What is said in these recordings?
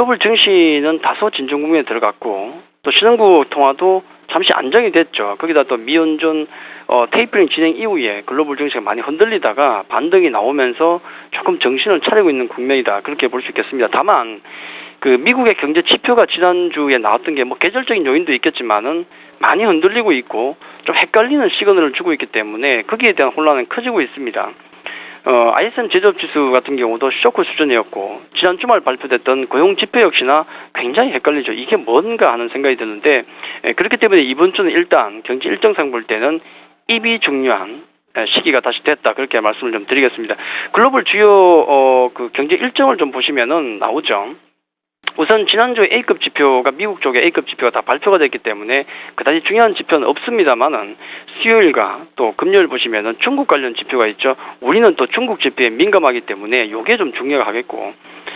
글로벌 증시는 다소 진정 국면에 들어갔고 또 신흥국 통화도 잠시 안정이 됐죠. 거기다 또 미연준 테이퍼링 진행 이후에 글로벌 증시가 많이 흔들리다가 반등이 나오면서 조금 정신을 차리고 있는 국면이다. 그렇게 볼 수 있겠습니다. 다만 그 미국의 경제 지표가 지난주에 나왔던 게 뭐 계절적인 요인도 있겠지만은 많이 흔들리고 있고 좀 헷갈리는 시그널을 주고 있기 때문에 거기에 대한 혼란은 커지고 있습니다. ISM 제조업 지수 같은 경우도 쇼크 수준이었고 지난 주말 발표됐던 고용 지표 역시나 굉장히 헷갈리죠. 이게 뭔가 하는 생각이 드는데 그렇기 때문에 이번 주는 일단 경제 일정상 볼 때는 입이 중요한 시기가 다시 됐다. 그렇게 말씀을 좀 드리겠습니다. 글로벌 주요 그 경제 일정을 좀 보시면은 나오죠. 우선 지난주에 A급 지표가 미국 쪽에 A급 지표가 다 발표가 됐기 때문에 그다지 중요한 지표는 없습니다만은 수요일과 또 금요일 보시면은 중국 관련 지표가 있죠. 우리는 또 중국 지표에 민감하기 때문에 요게 좀 중요하겠고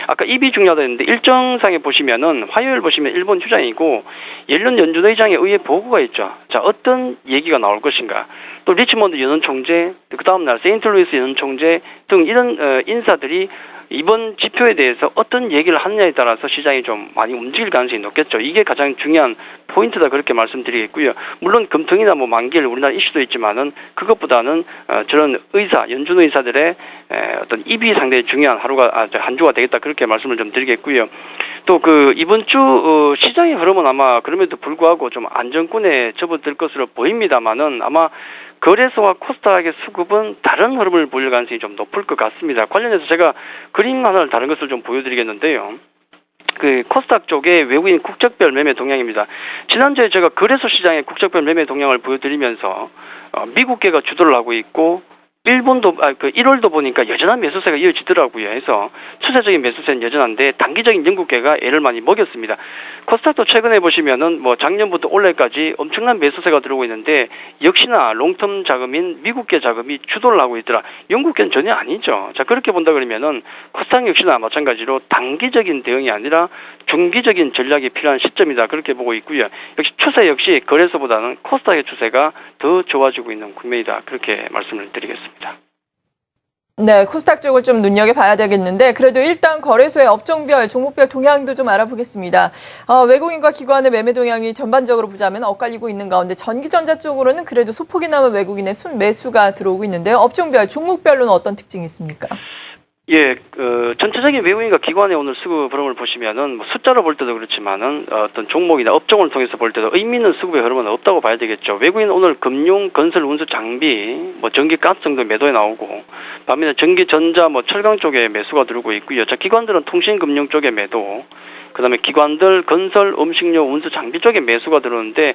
아까 입이 중요하다 했는데 일정상에 보시면은 화요일 보시면 일본 휴장이고 옐런 연준 의장의 의회 보고가 있죠. 자, 어떤 얘기가 나올 것인가. 또 리치몬드 연은 총재, 그 다음 날 세인트루이스 연은 총재 등 이런 인사들이 이번 지표에 대해서 어떤 얘기를 하느냐에 따라서 시장이 좀 많이 움직일 가능성이 높겠죠. 이게 가장 중요한 포인트다 그렇게 말씀드리겠고요. 물론 금통이나 뭐 만기일 우리나라 이슈도 있지만은 그것보다는 저런 연준 의사들의 어떤 입이 상당히 중요한 한 주가 되겠다 그렇게 말씀을 좀 드리겠고요. 또 그 이번 주 시장의 흐름은 아마 그럼에도 불구하고 좀 안정권에 접어들 것으로 보입니다만은 아마 거래소와 코스닥의 수급은 다른 흐름을 보일 가능성이 좀 높을 것 같습니다. 관련해서 제가 그림 하나를 다른 것을 좀 보여드리겠는데요. 그 코스닥 쪽에 외국인 국적별 매매 동향입니다. 지난주에 제가 거래소 시장의 국적별 매매 동향을 보여드리면서 미국계가 주도를 하고 있고 일본도 1월도 보니까 여전한 매수세가 이어지더라고요. 해서 추세적인 매수세는 여전한데 단기적인 영국계가 애를 많이 먹였습니다. 코스닥도 최근에 보시면은 뭐 작년부터 올해까지 엄청난 매수세가 들어오고 있는데 역시나 롱텀 자금인 미국계 자금이 주도를 하고 있더라. 영국계는 전혀 아니죠. 자, 그렇게 본다 그러면은 코스닥 역시나 마찬가지로 단기적인 대응이 아니라 중기적인 전략이 필요한 시점이다. 그렇게 보고 있고요. 역시 추세 역시 거래소보다는 코스닥의 추세가 더 좋아지고 있는 국면이다. 그렇게 말씀을 드리겠습니다. 네, 코스닥 쪽을 좀 눈여겨봐야 되겠는데 그래도 일단 거래소의 업종별, 종목별 동향도 좀 알아보겠습니다. 외국인과 기관의 매매 동향이 전반적으로 보자면 엇갈리고 있는 가운데 전기전자 쪽으로는 그래도 소폭이 남은 외국인의 순매수가 들어오고 있는데요. 업종별, 종목별로는 어떤 특징이 있습니까? 예, 전체적인 외국인과 기관의 오늘 수급 흐름을 보시면은 뭐 숫자로 볼 때도 그렇지만은 어떤 종목이나 업종을 통해서 볼 때도 의미 있는 수급의 흐름은 없다고 봐야 되겠죠. 외국인 오늘 금융, 건설, 운수, 장비, 뭐 전기, 가스 정도 매도에 나오고 반면에 전기, 전자, 뭐 철강 쪽에 매수가 들어오고 있고요. 자, 기관들은 통신, 금융 쪽에 매도. 그다음에 기관들, 건설, 음식료, 운수, 장비 쪽에 매수가 들어오는데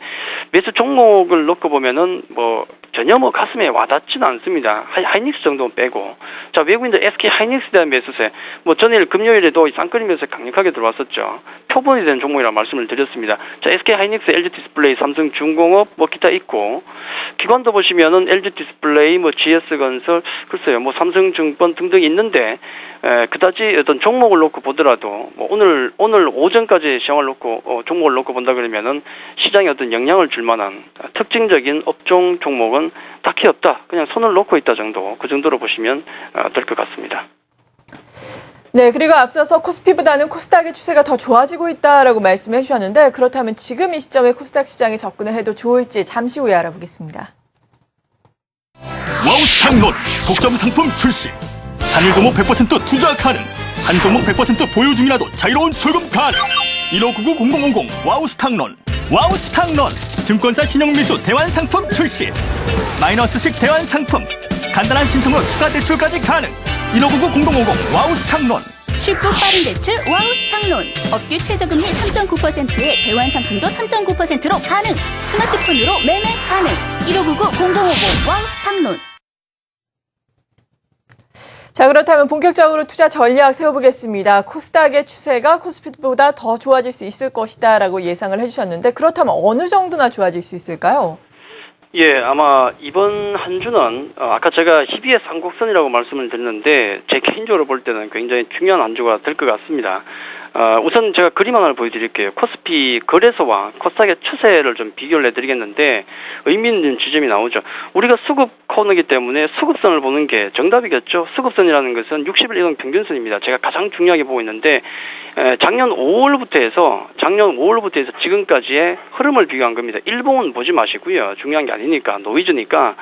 매수 종목을 놓고 보면은 뭐 전혀 뭐 가슴에 와닿지는 않습니다. 하이닉스 정도는 빼고. 자, 외국인들 SK 하이닉스에 대한 매수세. 뭐 전일 금요일에도 쌍끌이 매수세 강력하게 들어왔었죠. 표본이 된 종목이라 말씀을 드렸습니다. 자, SK 하이닉스, LG 디스플레이, 삼성 중공업 뭐 기타 있고 기관도 보시면은 LG 디스플레이, 뭐 GS 건설, 글쎄요, 뭐 삼성증권 등등 있는데 그다지 어떤 종목을 놓고 보더라도 뭐 오늘 오전까지 시황을 놓고 종목을 놓고 본다 그러면은 시장에 어떤 영향을 줄 만한 특징적인 업종 종목은 딱히 없다. 그냥 손을 놓고 있다 정도. 그 정도로 보시면 될 것 같습니다. 네, 그리고 앞서서 코스피보다는 코스닥의 추세가 더 좋아지고 있다라고 말씀해 주셨는데 그렇다면 지금 이 시점에 코스닥 시장에 접근을 해도 좋을지 잠시 후에 알아보겠습니다. 와우 스탁론 독점 상품 출시. 단일 종목 100% 투자 가능. 한 종목 100% 보유 중이라도 자유로운 출금 가능. 1599-0050 와우 스탁론. 와우 스탁론. 증권사 신용미수 대환 상품 출시. 마이너스식 대환 상품. 간단한 신청으로 추가 대출까지 가능. 1599-0050 와우 스탁론. 쉽고 빠른 대출 와우 스탁론. 업계 최저금리 3.9%에 대환 상품도 3.9%로 가능. 스마트폰으로 매매 가능. 1599-0050 와우 스탁론. 자, 그렇다면 본격적으로 투자 전략 세워보겠습니다. 코스닥의 추세가 코스피보다 더 좋아질 수 있을 것이다라고 예상을 해주셨는데 그렇다면 어느 정도나 좋아질 수 있을까요? 예, 아마 이번 한 주는 아까 제가 희비의 삼곡선이라고 말씀을 드렸는데 제 개인적으로 볼 때는 굉장히 중요한 한 주가 될 것 같습니다. 우선 제가 그림 하나를 보여드릴게요. 코스피 거래소와 코스닥의 추세를 좀 비교를 해드리겠는데 의미 있는 지점이 나오죠. 우리가 수급 코너이기 때문에 수급선을 보는 게 정답이겠죠. 수급선이라는 것은 60일 이동 평균선입니다. 제가 가장 중요하게 보고 있는데 작년 5월부터 해서 지금까지의 흐름을 비교한 겁니다. 일봉은 보지 마시고요. 중요한 게 아니니까 노이즈니까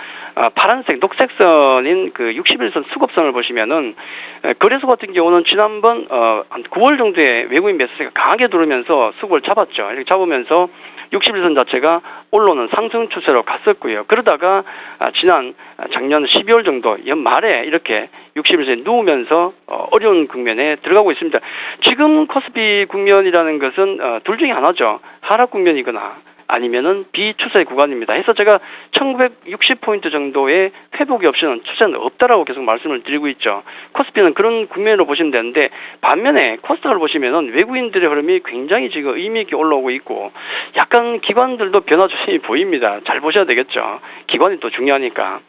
파란색 녹색선인 그 60일선 수급선을 보시면은 거래소 같은 경우는 지난번 한 9월 정도에 외국인 매수세가 강하게 들어오면서 수급을 잡았죠. 이렇게 잡으면서 60일선 자체가 올라오는 상승 추세로 갔었고요. 그러다가 작년 12월 정도 연말에 이렇게 60일선에 누우면서 어려운 국면에 들어가고 있습니다. 지금 코스피 국면이라는 것은 둘 중에 하나죠. 하락 국면이거나 아니면은 비추세 구간입니다. 해서 제가 1960포인트 정도의 회복이 없이는 추세는 없다라고 계속 말씀을 드리고 있죠. 코스피는 그런 국면으로 보시면 되는데 반면에 코스닥을 보시면은 외국인들의 흐름이 굉장히 지금 의미 있게 올라오고 있고 약간 기관들도 변화 조짐이 보입니다. 잘 보셔야 되겠죠. 기관이 또 중요하니까.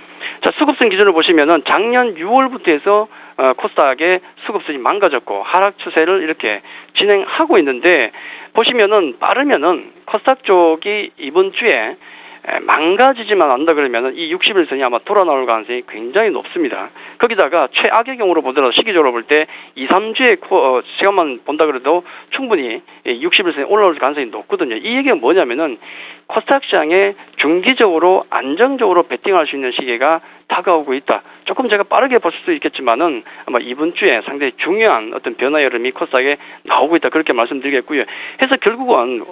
자, 수급선 기준을 보시면은 작년 6월부터 해서 코스닥의 수급선이 망가졌고 하락 추세를 이렇게 진행하고 있는데 보시면은 빠르면은 코스닥 쪽이 이번 주에 망가지지만 않는다 그러면은 이 60일선이 아마 돌아 나올 가능성이 굉장히 높습니다. 거기다가 최악의 경우로 보더라도 시기적으로 볼 때 2, 3주의 시간만 본다 그래도 충분히 60일선이 올라올 가능성이 높거든요. 이 얘기가 뭐냐면은 코스닥 시장에 중기적으로 안정적으로 베팅할 수 있는 시기가 다가오고 있다. 조금 제가 빠르게 볼 수도 있겠지만은 아마 이번 주에 상당히 중요한 어떤 변화의 흐름이 코스닥에 나오고 있다. 그렇게 말씀드리겠고요. 해서 결국은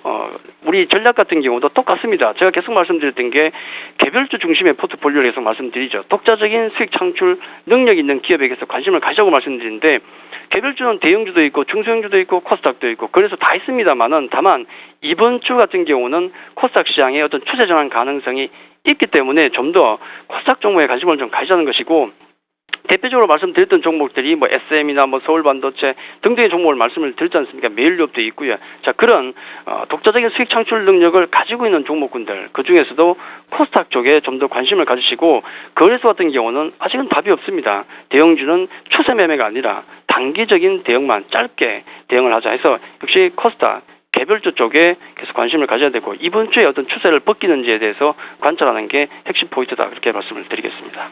우리 전략 같은 경우도 똑같습니다. 제가 계속 말씀드렸던 게 개별주 중심의 포트폴리오를 계속 말씀드리죠. 독자적인 수익 창출 능력 있는 기업에 계속 관심을 가지자고 말씀드리는데 개별주는 대형주도 있고 중소형주도 있고 코스닥도 있고 그래서 다 있습니다만은 다만 이번 주 같은 경우는 코스닥 시장의 어떤 추세 전환 가능성이 있기 때문에 좀 더 코스닥 종목에 관심을 좀 가지자는 것이고 대표적으로 말씀드렸던 종목들이 뭐 SM이나 뭐 서울반도체 등등의 종목을 말씀을 드렸지 않습니까? 메일유업도 있고요. 자, 그런 독자적인 수익 창출 능력을 가지고 있는 종목군들 그 중에서도 코스닥 쪽에 좀 더 관심을 가지시고 거래소 같은 경우는 아직은 답이 없습니다. 대형주는 추세 매매가 아니라 단기적인 대응만 짧게 대응을 하자 해서 역시 코스닥 개별주 쪽에 계속 관심을 가져야 되고 이번 주에 어떤 추세를 벗기는지에 대해서 관찰하는 게 핵심 포인트다 그렇게 말씀을 드리겠습니다.